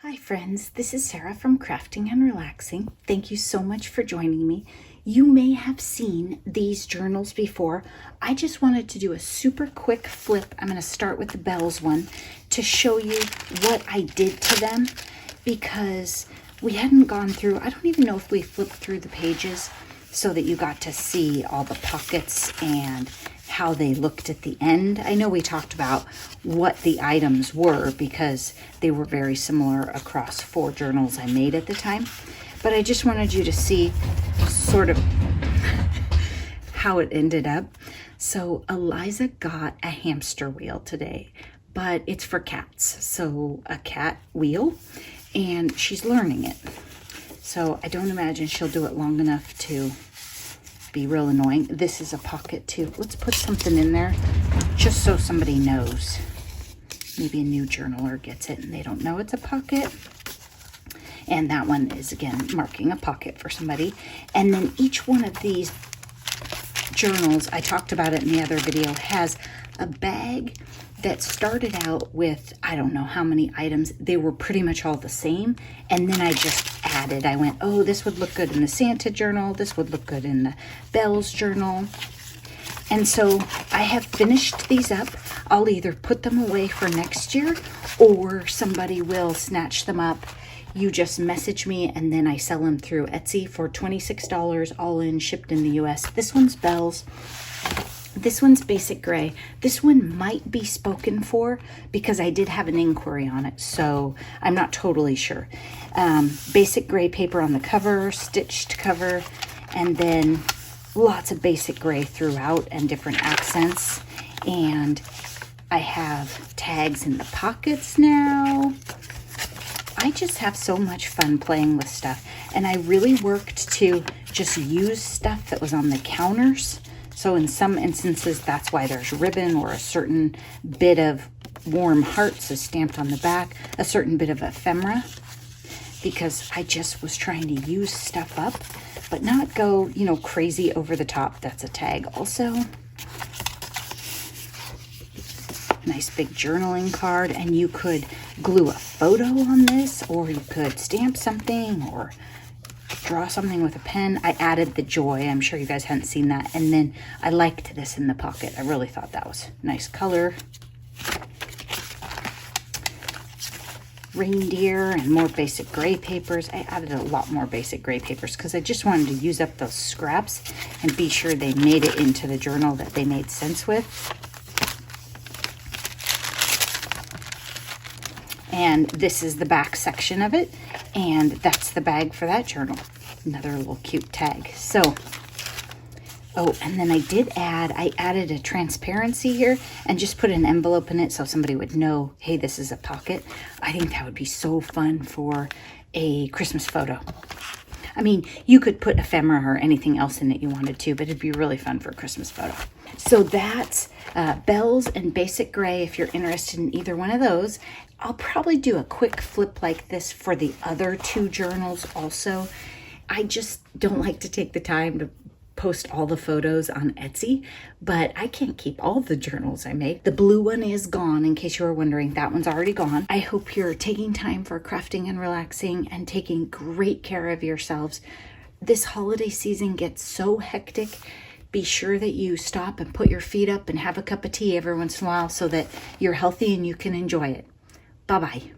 Hi friends, this is Sarah from Crafting and Relaxing. Thank you so much for joining me. You may have seen these journals before. I just wanted to do a super quick flip. I'm going to start with the bells one to show you what I did to them because we hadn't gone through, I don't even know if we flipped through the pages so that you got to see all the pockets and how they looked at the end. I know we talked about what the items were because they were very similar across 4 journals I made at the time, but I just wanted you to see sort of how it ended up. So Eliza got a hamster wheel today, but it's for cats, so a cat wheel, and she's learning it. So I don't imagine she'll do it long enough to be real annoying. This is a pocket too. Let's put something in there just so somebody knows. Maybe a new journaler gets it and they don't know it's a pocket. And that one is again marking a pocket for somebody. And then each one of these journals, I talked about it in the other video, has a bag that started out with, I don't know how many items. They were pretty much all the same. And then I just added, I went, oh, this would look good in the Santa journal. This would look good in the Bells journal. And so I have finished these up. I'll either put them away for next year or somebody will snatch them up. You just message me and then I sell them through Etsy for $26 all in, shipped in the US. This one's Bells. This one's basic gray. This one might be spoken for because I did have an inquiry on it, so I'm not totally sure. Basic gray paper on the cover, stitched cover, and then lots of basic gray throughout and different accents. And I have tags in the pockets now. I just have so much fun playing with stuff, and I really worked to just use stuff that was on the counters. So in some instances, that's why there's ribbon or a certain bit of warm hearts is stamped on the back, a certain bit of ephemera, because I just was trying to use stuff up, but not go, you know, crazy over the top. That's a tag also. Nice big journaling card, and you could glue a photo on this, or you could stamp something, or draw something with a pen. I added the joy. I'm sure you guys hadn't seen that. And then I liked this in the pocket. I really thought that was a nice color. Reindeer and more basic gray papers. I added a lot more basic gray papers because I just wanted to use up those scraps and be sure they made it into the journal that they made sense with. And this is the back section of it. And that's the bag for that journal. Another little cute tag. So, oh, and then I added a transparency here and just put an envelope in it so somebody would know, hey, this is a pocket. I think that would be so fun for a Christmas photo. I mean, you could put ephemera or anything else in it you wanted to, but it'd be really fun for a Christmas photo. So that's Bells and Basic Gray if you're interested in either one of those. I'll probably do a quick flip like this for the other 2 journals also. I just don't like to take the time to post all the photos on Etsy, but I can't keep all the journals I make. The blue one is gone, in case you were wondering. That one's already gone. I hope you're taking time for crafting and relaxing and taking great care of yourselves. This holiday season gets so hectic. Be sure that you stop and put your feet up and have a cup of tea every once in a while so that you're healthy and you can enjoy it. Bye-bye.